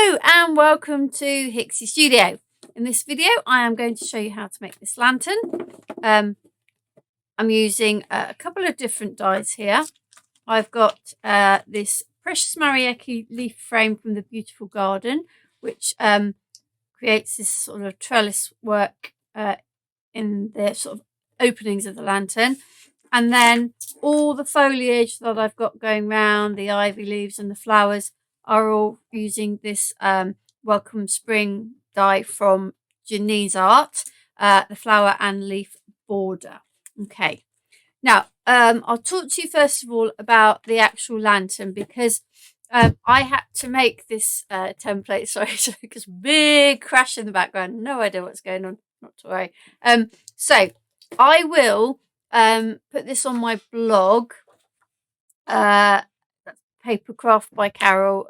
Hello and welcome to Hixxy Studio. In this video I am going to show you how to make this lantern. I'm using a couple of different dies here. I've got this precious Marieke leaf frame from the Beautiful Garden, which creates this sort of trellis work in the sort of openings of the lantern. And then all the foliage that I've got going round, the ivy leaves and the flowers, are all using this Welcome Spring die from Jeanine's art, the flower and leaf border. Okay, now I'll talk to you first of all about the actual lantern, because I had to make this template. Sorry, because big crash in the background. No idea what's going on. Not to worry. So I will put this on my blog. Papercraft by Carol.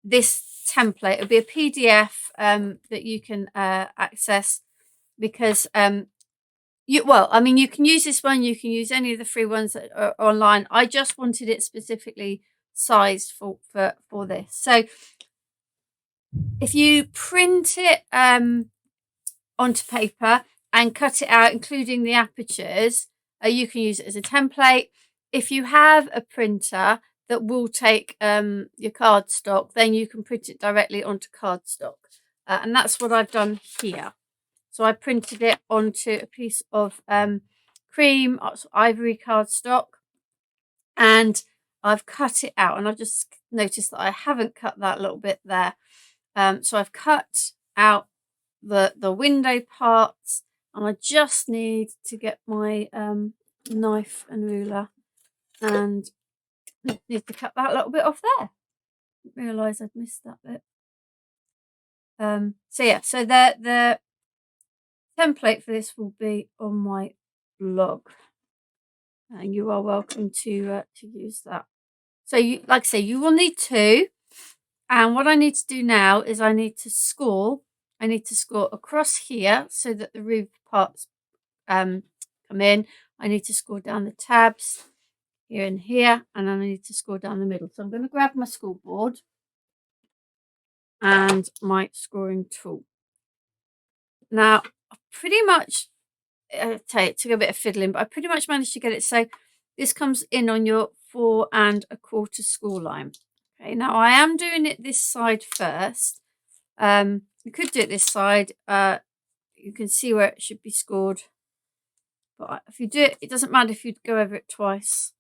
This template, it'll be a PDF that you can access, because you can use this one, you can use any of the free ones that are online. I just wanted it specifically sized for this. So if you print it onto paper and cut it out, including the apertures, you can use it as a template. If you have a printer that will take your cardstock, then you can print it directly onto cardstock. And that's what I've done here. So I printed it onto a piece of cream ivory cardstock, and I've cut it out. And I've just noticed that I haven't cut that little bit there. So I've cut out the window parts, and I just need to get my knife and ruler and need to cut that little bit off there. Didn't realise I'd missed that bit. So yeah, so the template for this will be on my blog, and you are welcome to use that. So you, like I say, you will need two, and what I need to do now is I need to score across here so that the roof parts come in. I need to score down the tabs here and here, and then I need to score down the middle. So I'm going to grab my school board and my scoring tool. Now, I pretty much, it took a bit of fiddling, but I pretty much managed to get it so this comes in on your 4 1/4 score line. Okay, now I am doing it this side first. You could do it this side. You can see where it should be scored, but if you do it, it doesn't matter if you go over it twice.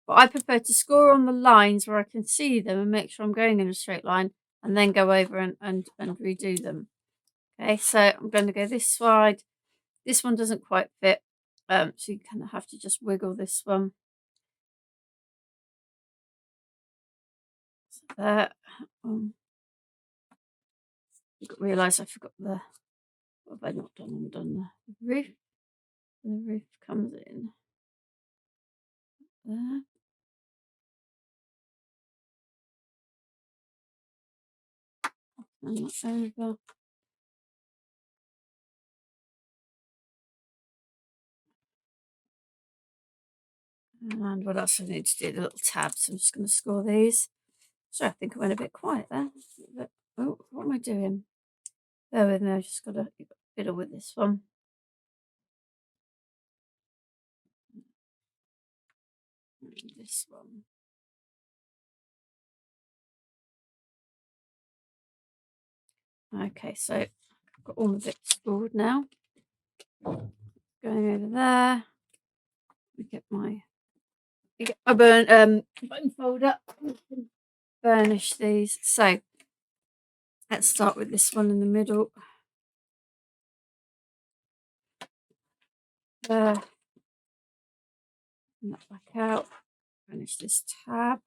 But I prefer to score on the lines where I can see them and make sure I'm going in a straight line, and then go over and redo them. Okay, so I'm going to go this side. This one doesn't quite fit, so you kind of have to just wiggle this one. So there. Realise I forgot the. What have I not done? I've done the roof. The roof comes in there. And that's over. And what else I need to do? The little tabs. I'm just going to score these. So I think I went a bit quiet there. But, oh, what am I doing? Bear with me. I've just got to fiddle with this one. And this one. Okay, so I've got all the bits scored now. Going over there. We get my bone folder. Burnish these. So let's start with this one in the middle. There. And that back out. Finish this tab.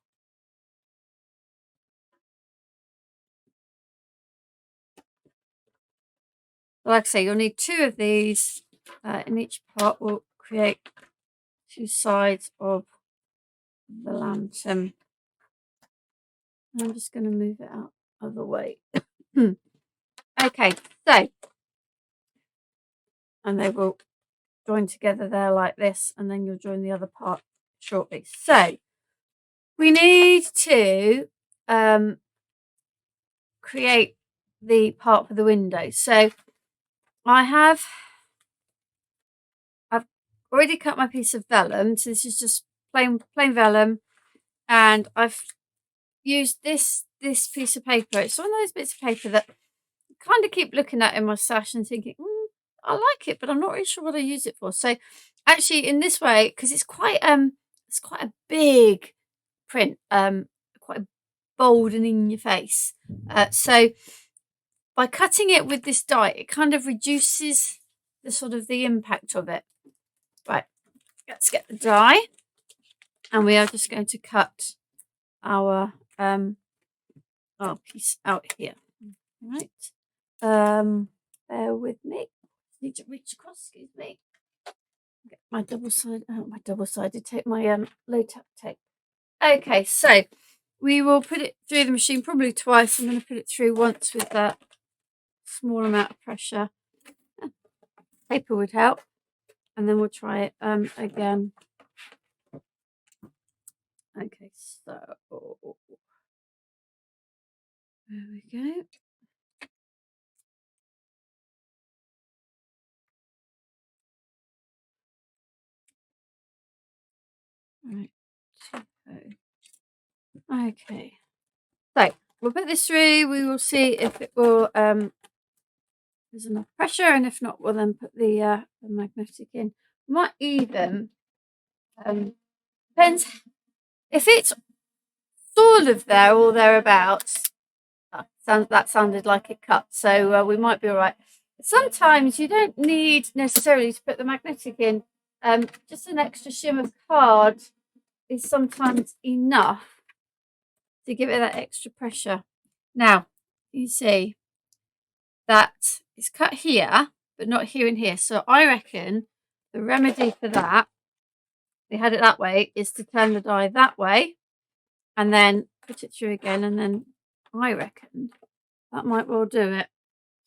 Like I say, you'll need 2 of these. In each part will create 2 sides of the lantern. I'm just going to move it out of the way. Okay, so, and they will join together there like this, and then you'll join the other part shortly. So we need to create the part for the window. So I've already cut my piece of vellum. So this is just plain vellum, and I've used this piece of paper. It's one of those bits of paper that I kind of keep looking at in my stash and thinking, I like it, but I'm not really sure what I use it for. So actually, in this way, because it's quite a big print, quite bold and in your face. So by cutting it with this die, it kind of reduces the sort of the impact of it. Right, let's get the die, and we are just going to cut our piece out here. Right. Bear with me. Need to reach across. Excuse me. Get my double-sided tape. My low tap tape. Okay, so we will put it through the machine probably twice. I'm going to put it through once with that small amount of pressure. Paper would help, and then we'll try it again. Okay, so there we go. Right. Okay. So we'll put this through. We will see if it will there's enough pressure, and if not, we'll then put the magnetic in. We might even depends if it's sort of there or thereabouts. That sounded like it cut, so we might be all right. Sometimes you don't need necessarily to put the magnetic in. Just an extra shimmer card is sometimes enough to give it that extra pressure. Now, you see that it's cut here, but not here and here. So I reckon the remedy for that, we had it that way, is to turn the die that way and then put it through again. And then I reckon that might well do it.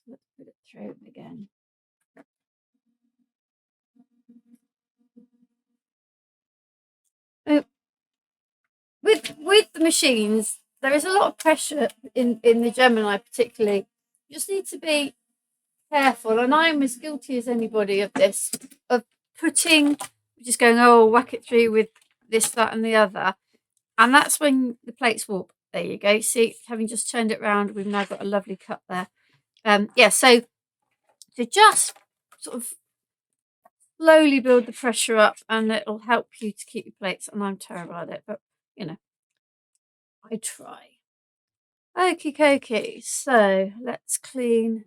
Let's put it through again. With the machines, there is a lot of pressure in the Gemini particularly. You just need to be careful, and I'm as guilty as anybody of this, of putting, just going, whack it through with this, that and the other, and that's when the plates warp. There you go. See, having just turned it around, we've now got a lovely cut there. Yeah, so to just sort of slowly build the pressure up, and it'll help you to keep your plates, and I'm terrible at it, but you know, I try. Okie dokie, so let's clean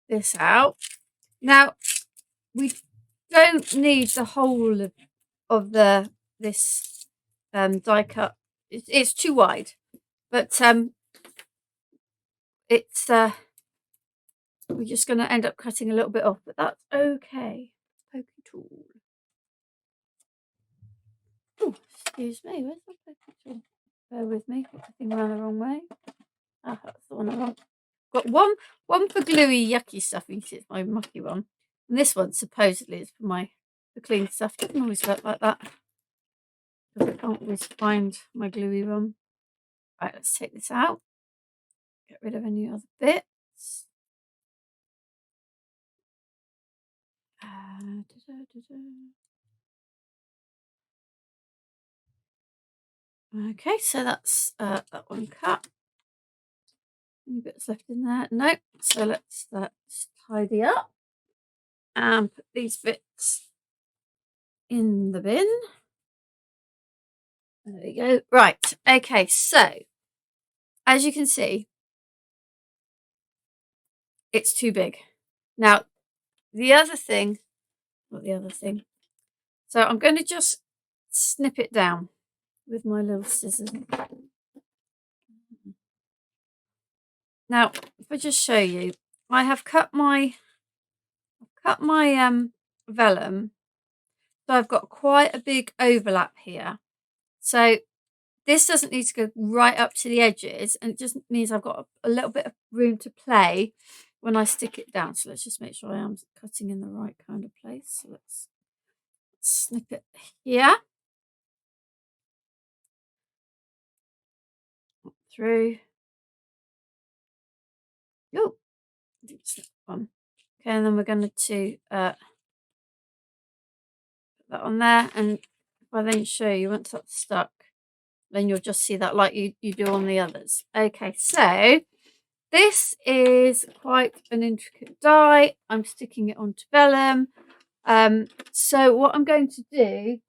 this out. Now, we don't need the whole of this die cut. It's too wide, but it's we're just going to end up cutting a little bit off, but that's okay. Pokey tool. Oh, excuse me, where's my pokey tool? Bear with me, got the thing around the wrong way. Ah, that's the one I want. Got one for gluey, yucky stuff. You can see it's my mucky one, and this one supposedly is for the clean stuff. It doesn't always work like that because I can't always find my gluey one. Right, let's take this out. Get rid of any other bits. Okay, so that's that one cut. Any bits left in there? Nope. So let's tidy up and put these bits in the bin. There we go. Right. Okay, so as you can see, it's too big. Now, the other thing, not the other thing. So I'm going to just snip it down with my little scissors. Now, if I just show you, I have cut my vellum, so I've got quite a big overlap here. So this doesn't need to go right up to the edges, and it just means I've got a little bit of room to play when I stick it down. So let's just make sure I am cutting in the right kind of place. So let's snip it here. Through. Oh, one. Okay, and then we're going to put that on there, and if I then show you once that's stuck, then you'll just see that like you do on the others. Okay, so this is quite an intricate die. I'm sticking it onto vellum. So what I'm going to do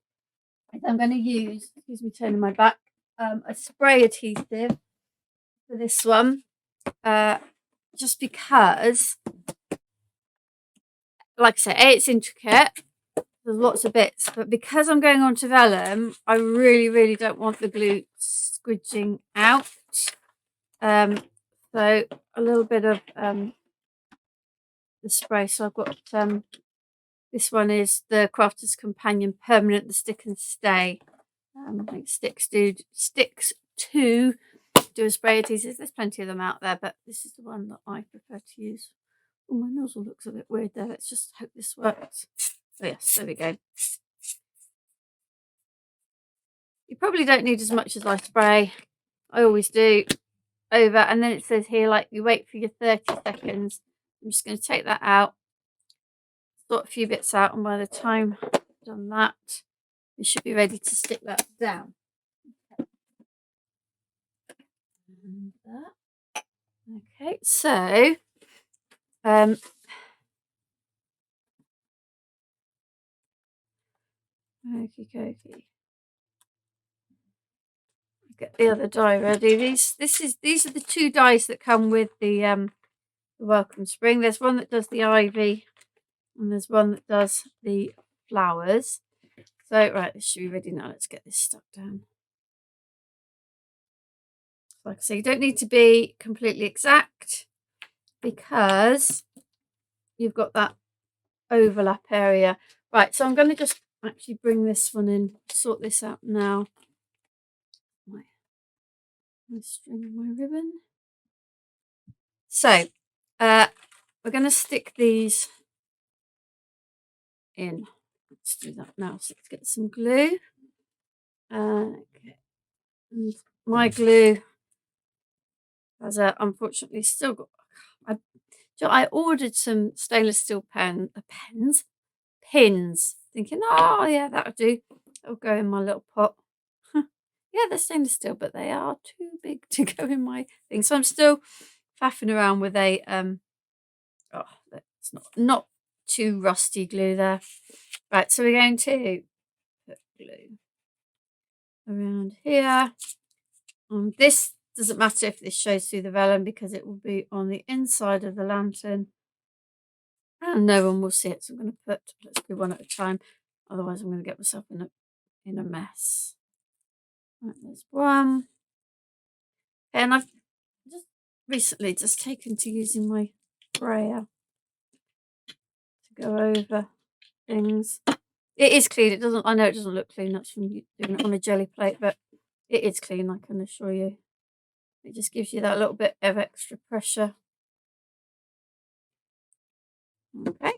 is I'm going to use, excuse me turning my back, a spray adhesive for this one, just because, like I said, it's intricate. There's lots of bits, but because I'm going on to vellum, I really don't want the glue squidging out. So a little bit of the spray. So I've got this one is the Crafter's Companion Permanent, the Stick and Stay. I think sticks to do a spray adhesive. There's plenty of them out there, but this is the one that I prefer to use. Oh, my nozzle looks a bit weird there. Let's just hope this works. Oh yes, there we go. You probably don't need as much as I spray. I always do. Over, and then it says here, like, you wait for your 30 seconds. I'm just going to take that out, sort a few bits out, and by the time I've done that, you should be ready to stick that down. And that. Okay, so okey-dokey. Get the other die ready. These are the two dies that come with the welcome spring. There's one that does the ivy, and there's one that does the flowers. So right, this should be ready now. Let's get this stuck down. Like I say, you don't need to be completely exact because you've got that overlap area. Right, so I'm going to just actually bring this one in, sort this out now. My string, my ribbon. So we're going to stick these in. Let's do that now. So let's get some glue. Okay. And my glue has unfortunately still got. I ordered some stainless steel pins, thinking, oh yeah, that'll do. It'll go in my little pot. Yeah, they're stainless steel, but they are too big to go in my thing. So I'm still faffing around with a oh, it's not too rusty glue there. Right, so we're going to put glue around here. This doesn't matter if this shows through the vellum because it will be on the inside of the lantern and no one will see it. So I'm going to let's do one at a time, otherwise I'm going to get myself in a mess. Right, there's one. And I've just recently taken to using my brayer to go over things. It is clean. It doesn't. I know it doesn't look clean. That's from doing it on a jelly plate, but it is clean. I can assure you. It just gives you that little bit of extra pressure. Okay,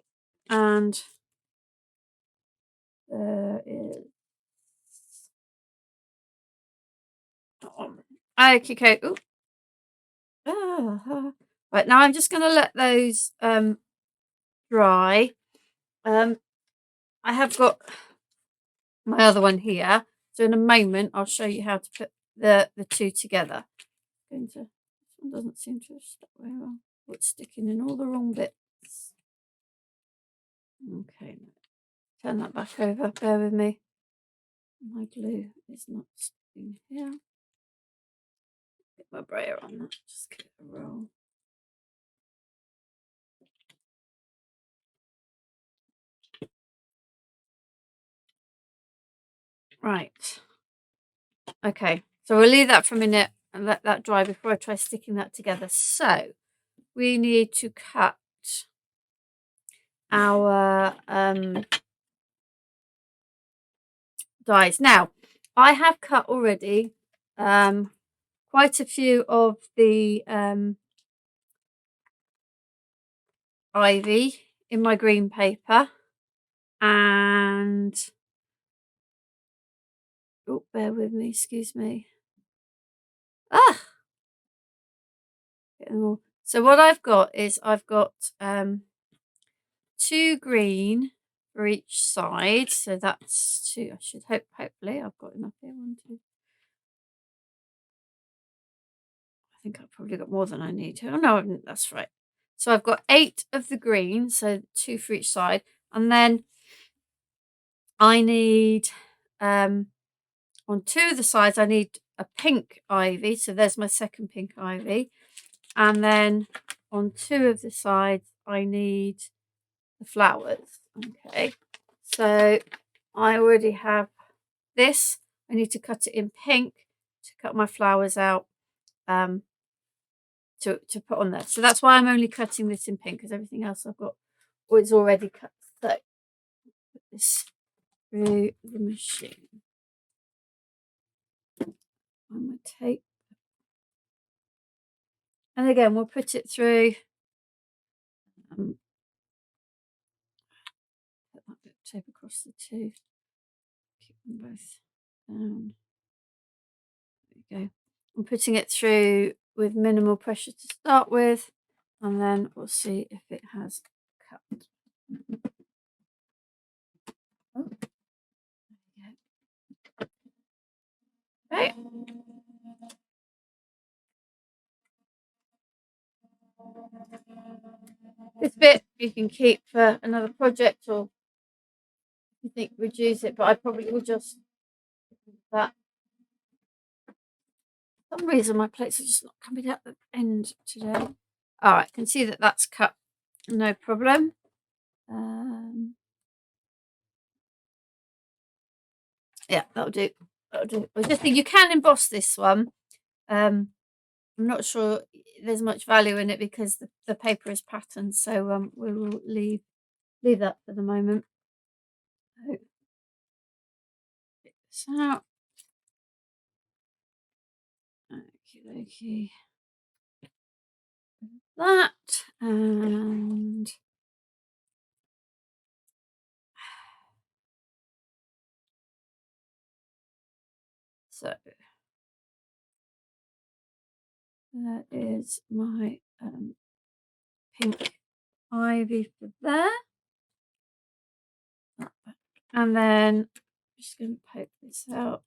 and there is. Okay. Ooh. Right, now I'm just going to let those dry. I have got my other one here, so in a moment I'll show you how to put the two together. This one doesn't seem to have stuck very well. It's sticking in all the wrong bits. Okay, turn that back over. Bear with me. My glue is not sticking here. Get my brayer on that. Just give it a roll. Right. Okay, so we'll leave that for a minute and let that dry before I try sticking that together. So we need to cut our dies. Now, I have cut already quite a few of the ivy in my green paper, and oh, bear with me, excuse me. So what I've got is I've got 2 green for each side. So that's 2. I should hopefully I've got enough here. 1, 2. I think I've probably got more than I need to. Oh no, I haven't. That's right. So I've got 8 of the green, so 2 for each side, and then I need on 2 of the sides I need a pink ivy. So there's my second pink ivy, and then on 2 of the sides I need the flowers. Okay, so I already have this. I need to cut it in pink to cut my flowers out to put on there. So that's why I'm only cutting this in pink, because everything else I've got is already cut. So put this through the machine on my tape. And again, we'll put it through. Put that bit of tape across the 2. Keep them both down. There we go. I'm putting it through with minimal pressure to start with, and then we'll see if it has cut. Oh, there we go. Right. This bit you can keep for another project, or you think reduce it, but I probably will just that. For some reason my plates are just not coming out the end today. All right, can see that that's cut, no problem. Yeah, that'll do. That'll do. I just think you can emboss this one. I'm not sure there's much value in it because the paper is patterned, so we will leave that for the moment. So, get this out. Okay. That, and so that is my pink ivy for there. And then I'm just going to poke this out.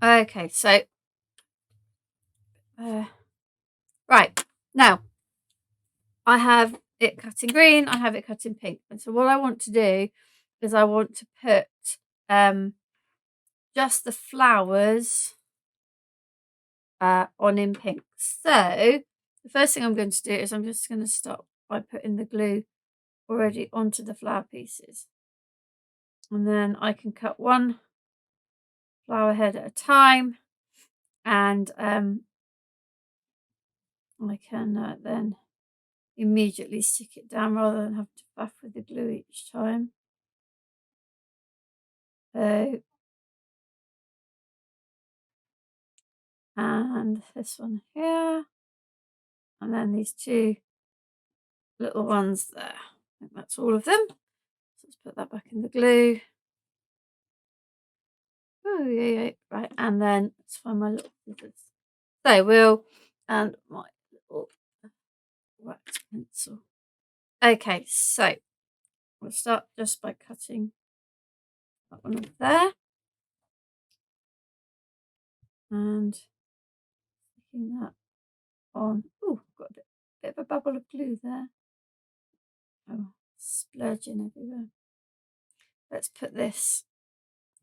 Okay, so right now I have it cut in green, I have it cut in pink, and so what I want to do is I want to put just the flowers on in pink. So the first thing I'm going to do is I'm just going to start by putting the glue already onto the flower pieces, and then I can cut one flower head at a time, and I can then immediately stick it down rather than have to faff with the glue each time. So, and this one here, and then these 2 little ones there. I think that's all of them. So let's put that back in the glue. Oh yeah, right, and then let's find my little scissors. So and my little wax pencil. Okay, so we'll start just by cutting that one off there and sticking that on. Oh, got a bit of a bubble of glue there. Oh, splurging everywhere. Let's put this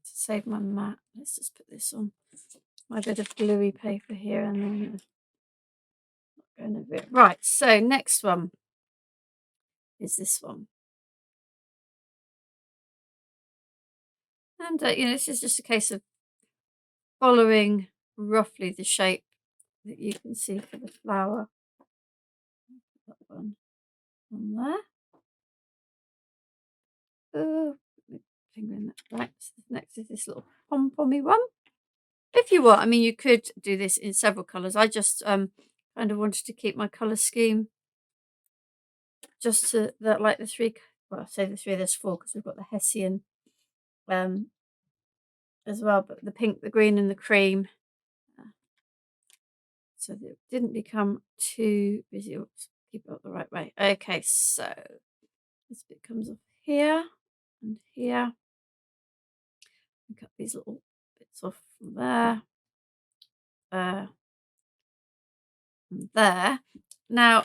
to save my mat. Let's just put this on my bit of gluey paper here, and then not going over it. Right, so next one is this one. And this is just a case of following roughly the shape that you can see for the flower. Put that one on there. Oh, finger in that. Right, so next is this little pom-pommy one. If you want, I mean, you could do this in several colours. I just kind of wanted to keep my colour scheme just to that, like the 3. Well, I say the 3. There's 4 because we've got the Hessian as well, but the pink, the green and the cream, so that it didn't become too busy. Oops, keep it up the right way. Okay, so this bit comes off here and here. Cut these little bits off from there, and there. Now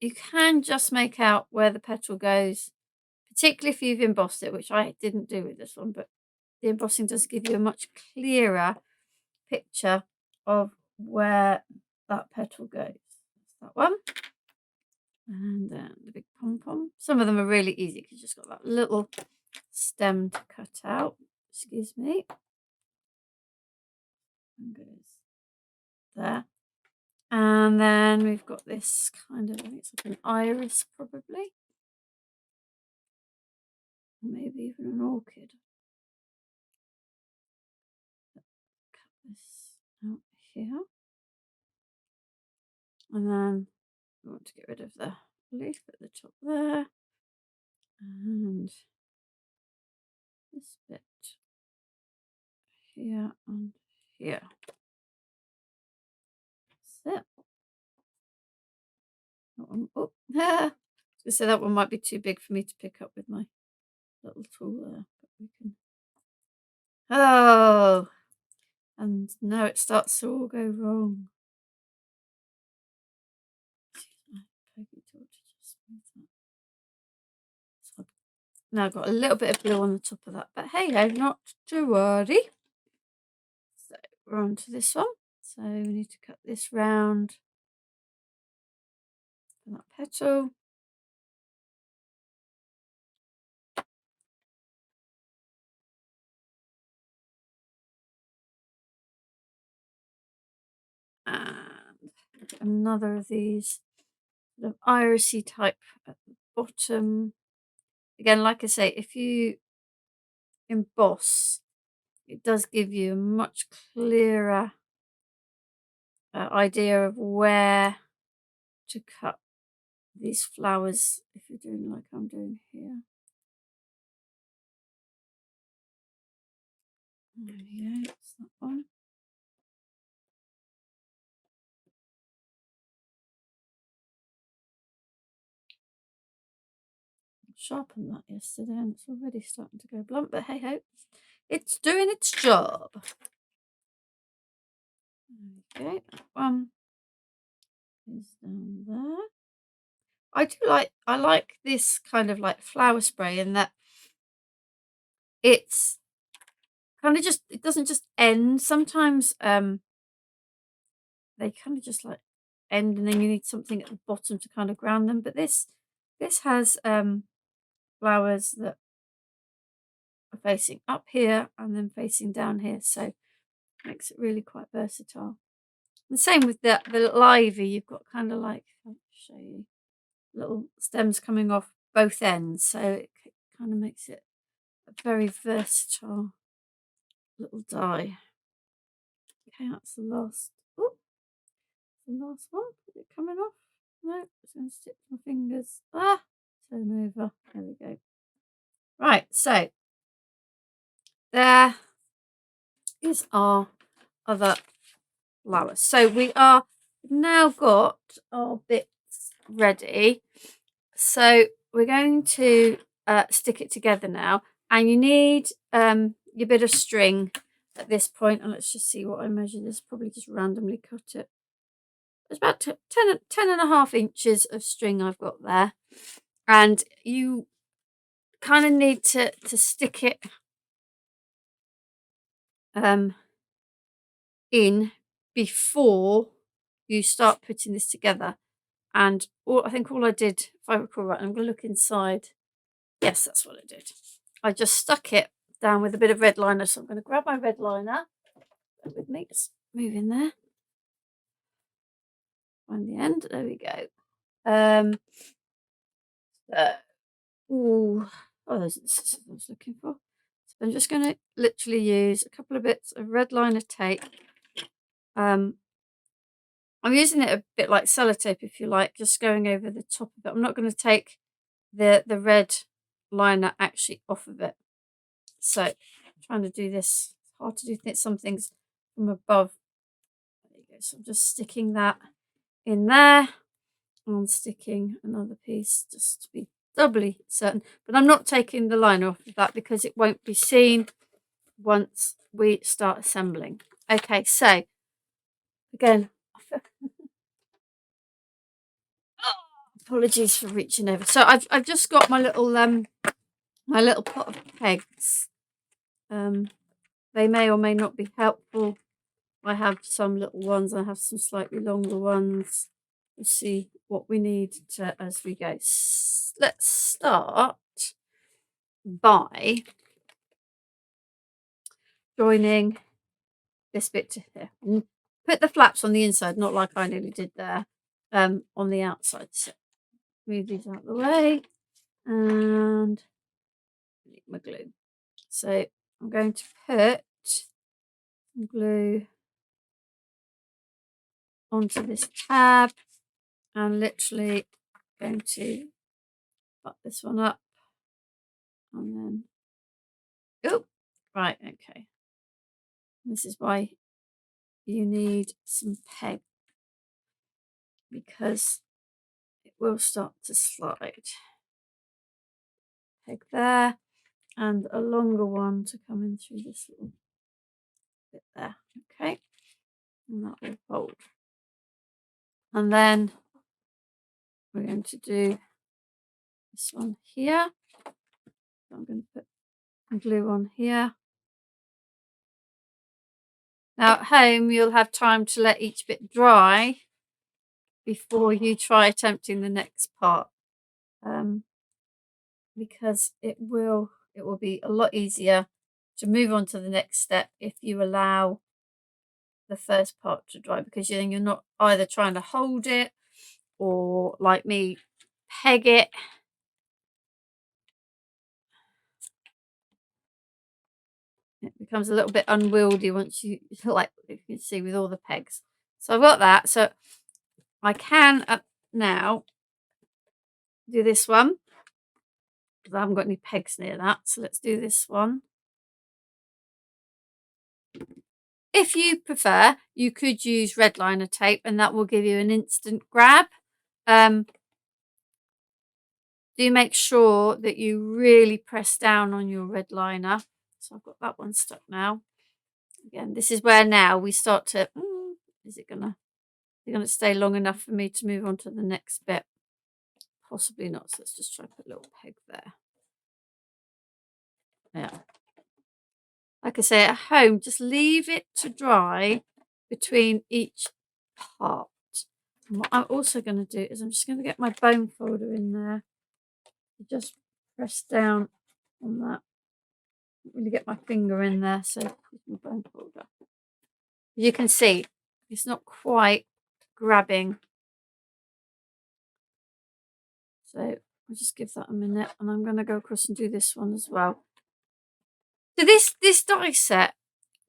you can just make out where the petal goes, particularly if you've embossed it, which I didn't do with this one, but the embossing does give you a much clearer picture of where that petal goes. That's that one. And then the big pom-pom. Some of them are really easy because you just got that little stem to cut out. Excuse me. And goes there. And then we've got this kind of, I think it's like an iris probably. Or maybe even an orchid. Cut this out here. And then we want to get rid of the leaf at the top there. And this bit here and here. That's it. That one, oh, I was gonna say that one might be too big for me to pick up with my little tool there, but we can. Oh, and now it starts to all go wrong. Use my pokey tool to just smooth that. So now I've got a little bit of glue on the top of that, but hey ho, not to worry. So we're on to this one. So we need to cut this round for that petal. And another of these sort of irisy type at the bottom. Again, like I say, if you emboss, it does give you a much clearer idea of where to cut these flowers if you're doing like I'm doing here. There we go, that's that one. I sharpened that yesterday and it's already starting to go blunt, but hey ho, it's doing its job. Okay, that one is down there. I like this kind of like flower spray in that it's kind of just, it doesn't just end. Sometimes they kind of just like end and then you need something at the bottom to kind of ground them. But this has flowers that are facing up here and then facing down here, so it makes it really quite versatile. The same with the little ivy. You've got kind of like, I'll show you, little stems coming off both ends, so it kind of makes it a very versatile little die. Okay, that's the last. Oh, the last one. Is it coming off? No, it's going to stick to my fingers. Ah, turn over. There we go. Right, so there is our other flowers. So we've now got our bits ready. So we're going to stick it together now, and you need your bit of string at this point. And let's just see what I measured. This probably just randomly cut it. It's about 10.5 inches of string I've got there, and you kind of need to stick it in before you start putting this together. And I think all I did, if I recall right, I'm going to look inside. Yes, that's what I did. I just stuck it down with a bit of red liner. So I'm going to grab my red liner. Bear with me, just move in there. Find the end. There we go. Those are the scissors I was looking for. So I'm just going to literally use a couple of bits of red liner tape. I'm using it a bit like sellotape, if you like, just going over the top of it. I'm not going to take the red liner actually off of it. So I'm trying to do this. It's hard to do some things from above. There you go. So I'm just sticking that in there and sticking another piece just to be doubly certain. But I'm not taking the line off of that because it won't be seen once we start assembling. Okay, so again, apologies for reaching over. So I've just got my little pot of pegs. They may or may not be helpful. I have some little ones. I have some slightly longer ones. We'll see what we need to as we go. Let's start by joining this bit to here. And put the flaps on the inside, not like I nearly did there, on the outside. So move these out of the way and leave my glue. So I'm going to put some glue onto this tab and literally going to put this one up and then right, okay. This is why you need some peg, because it will start to slide. Peg there and a longer one to come in through this little bit there. Okay, and that will hold. And then we're going to do this one here. So I'm going to put glue on here. Now at home you'll have time to let each bit dry before you try attempting the next part, because it will be a lot easier to move on to the next step if you allow the first part to dry, because then you're not either trying to hold it or, like me, peg it. It becomes a little bit unwieldy once you, like you can see with all the pegs. So I've got that. So I can now do this one because I haven't got any pegs near that. So let's do this one. If you prefer, you could use red liner tape and that will give you an instant grab. Do make sure that you really press down on your red liner. So I've got that one stuck now. Again, this is where now we start to, is it gonna stay long enough for me to move on to the next bit? Possibly not. So let's just try to put a little peg there. Yeah. Like I say, at home, just leave it to dry between each part. And what I'm also going to do is I'm just going to get my bone folder in there. Just press down on that. Really get my finger in there. So my bone folder. You can see it's not quite grabbing. So I'll just give that a minute, and I'm going to go across and do this one as well. So this die set,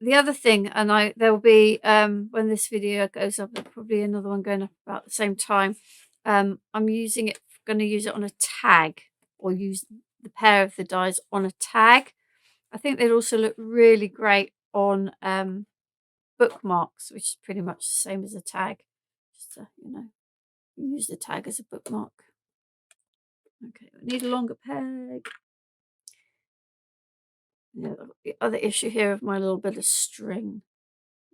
the other thing, and there will be when this video goes up, there'll probably another one going up about the same time. I'm going to use it on a tag, or use the pair of the dies on a tag. I think they'd also look really great on bookmarks, which is pretty much the same as a tag. Just to, use the tag as a bookmark. Okay, I need a longer peg. Yeah, the other issue here of my little bit of string,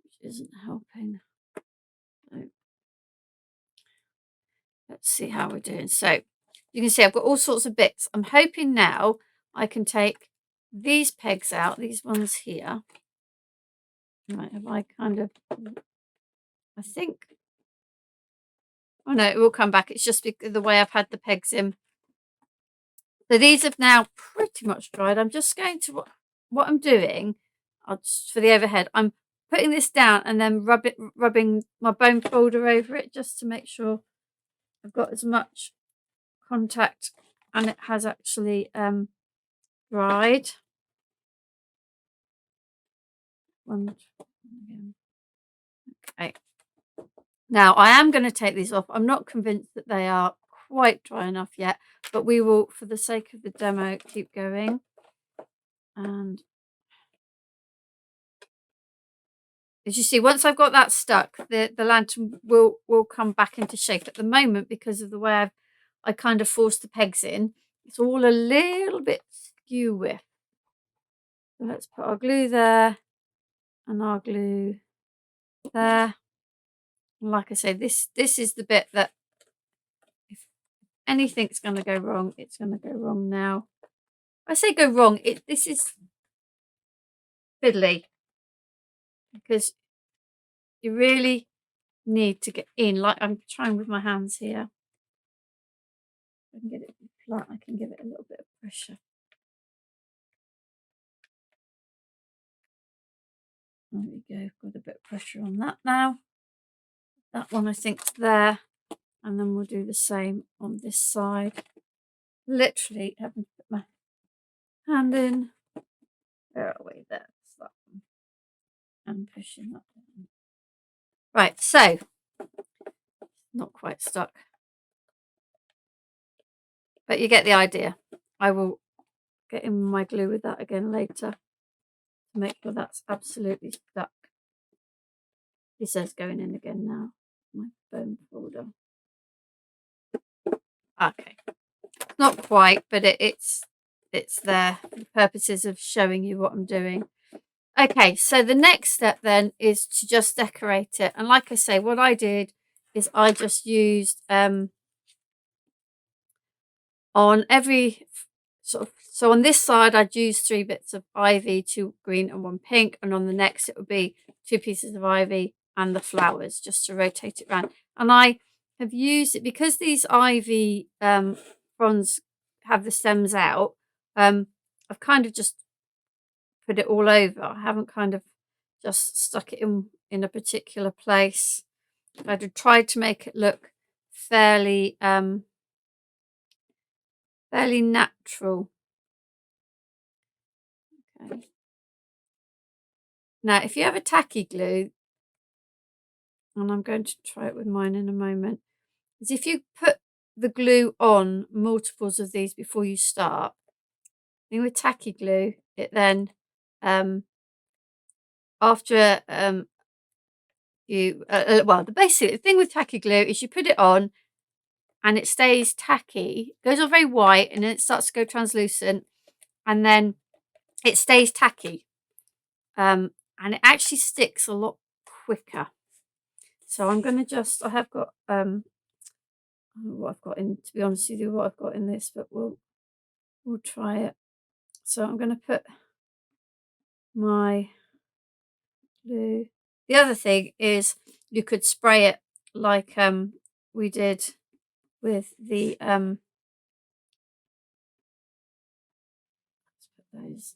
which isn't helping. So, let's see how we're doing. So you can see I've got all sorts of bits. I'm hoping now I can take these pegs out, these ones here. Right, have I kind of, I think, oh no, it will come back. It's just the way I've had the pegs in. So these have now pretty much dried. I'm just going to, what I'm doing, for the overhead, I'm putting this down and then rubbing my bone folder over it just to make sure I've got as much contact and it has actually dried. Okay. Now I am going to take these off. I'm not convinced that they are quite dry enough yet, but we will, for the sake of the demo, keep going. And as you see, once I've got that stuck, the lantern will come back into shape. At the moment, because of the way I kind of forced the pegs in, it's all a little bit skew with. So let's put our glue there and our glue there. And like I say, this is the bit that if anything's going to go wrong, it's going to go wrong now. I say go wrong, this is fiddly because you really need to get in. Like I'm trying with my hands here. If I can get it flat, I can give it a little bit of pressure. There we go, got a bit of pressure on that now. That one I think's there. And then we'll do the same on this side. Literally having to put my hand in. Where are we? There's that one. And pushing that down. Right, so not quite stuck. But you get the idea. I will get in my glue with that again later to make sure that's absolutely stuck. He says going in again now. My foam folder. Okay. Not quite, but it's there for the purposes of showing you what I'm doing. Okay, so the next step then is to just decorate it. And like I say, what I did is I just used on every sort of, so on this side I'd use 3 bits of ivy, 2 green and 1 pink, and on the next it would be 2 pieces of ivy and the flowers, just to rotate it around. And I have used it because these ivy fronds have the stems out. I've kind of just put it all over. I haven't kind of just stuck it in a particular place. I'd tried to make it look fairly fairly natural. Okay. Now, if you have a tacky glue, and I'm going to try it with mine in a moment, is if you put the glue on multiples of these before you start, then with tacky glue, it then after well, the basic thing with tacky glue is you put it on and it stays tacky, goes on very white, and then it starts to go translucent, and then it stays tacky, and it actually sticks a lot quicker. So I'm going to just, I have got I don't know what I've got in, to be honest with you, what I've got in this, but we'll try it. So I'm going to put my glue. The other thing is you could spray it like we did with the let's put those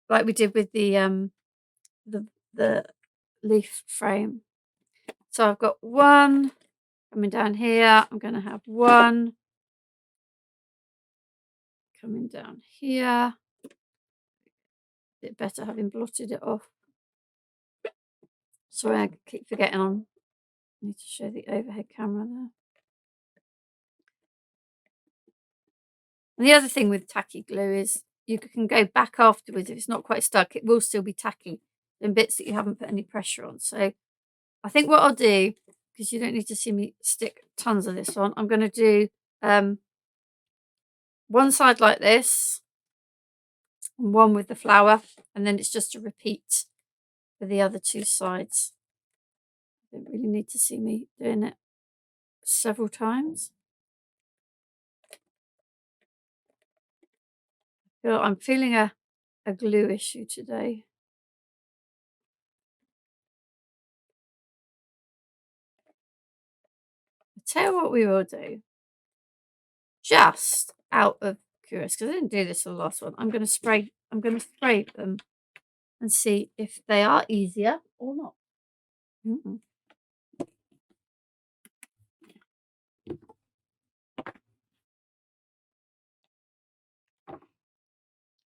like we did with the leaf frame. So I've got one coming down here. I'm going to have one coming down here. Bit better having blotted it off. Sorry, I keep forgetting I need to show the overhead camera there. And the other thing with tacky glue is you can go back afterwards. If it's not quite stuck, it will still be tacky in bits that you haven't put any pressure on. So I think what I'll do, because you don't need to see me stick tons of this on, I'm going to do one side like this, and one with the flower, and then it's just a repeat for the other 2 sides. You don't really need to see me doing it several times. I'm feeling a glue issue today. I'll tell you what we will do. Just out of curiosity, because I didn't do this for the last one, I'm going to spray them and see if they are easier or not.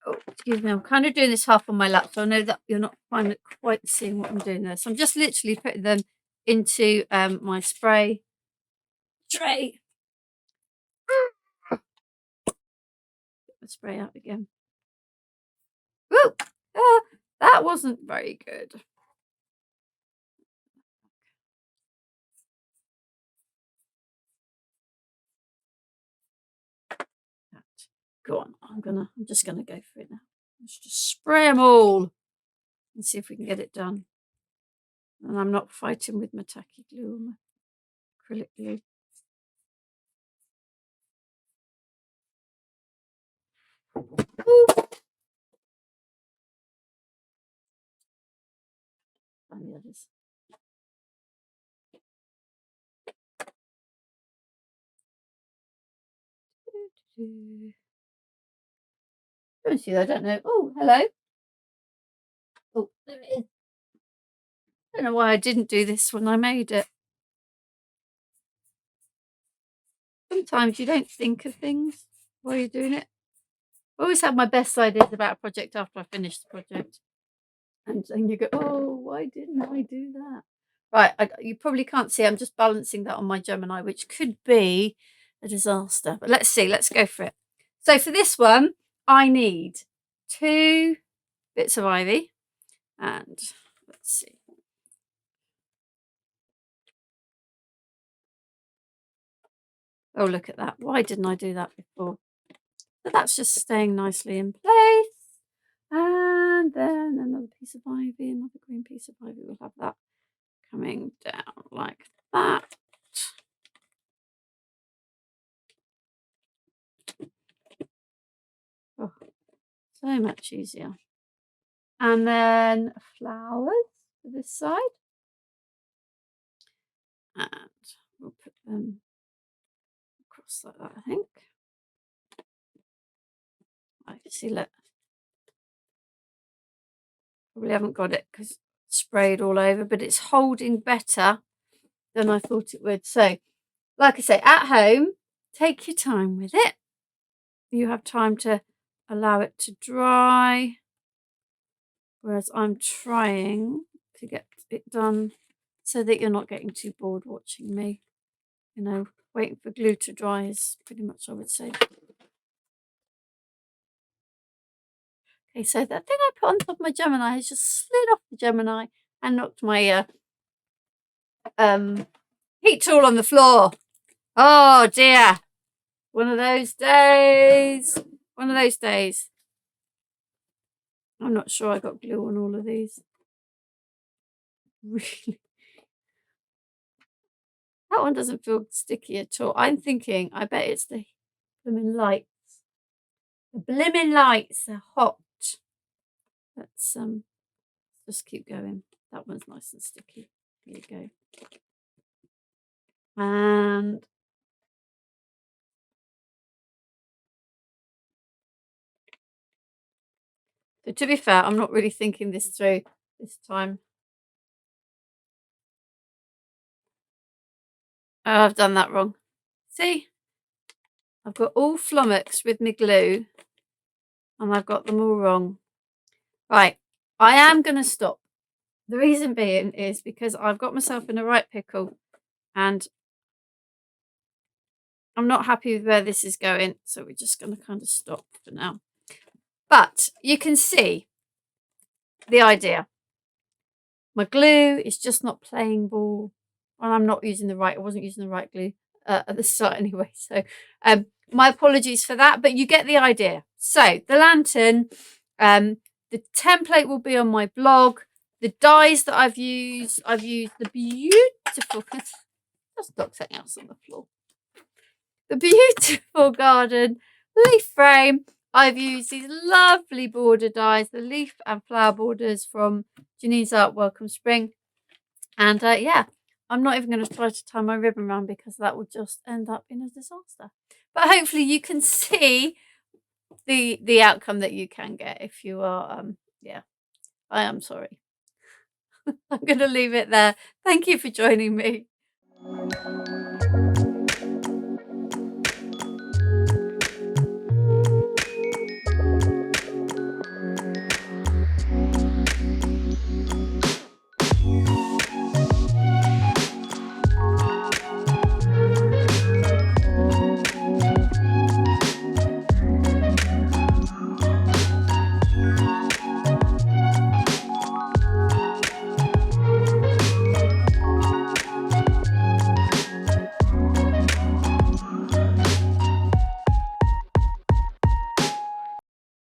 Oh, excuse me, I'm kind of doing this half on my lap, so I know that you're not quite seeing what I'm doing there. So I'm just literally putting them into my spray tray. Get the spray out again. Woo! Ah, That wasn't very good. Go on, I'm just gonna go for it now. Let's just spray them all and see if we can get it done. And I'm not fighting with my tacky glue or my acrylic glue. Ooh. And the others. Let me see, I don't know. Oh, hello. Oh, there it is. I don't know why I didn't do this when I made it. Sometimes you don't think of things while you're doing it. I always have my best ideas about a project after I finish the project. And then you go, oh, why didn't I do that? Right, you probably can't see. I'm just balancing that on my Gemini, which could be a disaster. But let's see. Let's go for it. So for this one, I need 2 bits of ivy. And let's see. Oh, look at that. Why didn't I do that before? So that's just staying nicely in place. And then another piece of ivy, another green piece of ivy. We'll have that coming down like that. Oh, so much easier. And then flowers for this side. And we'll put them across like that, I think. I can see, look. Probably haven't got it because it's sprayed all over, but it's holding better than I thought it would. So, like I say, at home, take your time with it. You have time to allow it to dry. Whereas I'm trying to get it done so that you're not getting too bored watching me. You know, waiting for glue to dry is pretty much, I would say. Okay, so that thing I put on top of my Gemini has just slid off the Gemini and knocked my heat tool on the floor. Oh dear. One of those days. One of those days. I'm not sure I got glue on all of these. Really. That one doesn't feel sticky at all. I'm thinking, I bet it's the blooming lights. The blooming lights are hot. Let's just keep going. That one's nice and sticky. Here you go. And so to be fair, I'm not really thinking this through this time. Oh, I've done that wrong. See? I've got all flummoxed with my glue and I've got them all wrong. Right, I am going to stop. The reason being is because I've got myself in a right pickle and I'm not happy with where this is going. So we're just going to kind of stop for now. But you can see the idea. My glue is just not playing ball. And I'm not using the right, I wasn't using the right glue at the start anyway. So my apologies for that, but you get the idea. So the lantern, the template will be on my blog. The dies that I've used the beautiful, just knock something else on the floor. The beautiful garden leaf frame. I've used these lovely border dies, the leaf and flower borders from Jeanine's Art Welcome Spring. And yeah, I'm not even going to try to tie my ribbon around because that would just end up in a disaster. But hopefully you can see the outcome that you can get if you are, yeah, I am sorry. I'm going to leave it there. Thank you for joining me.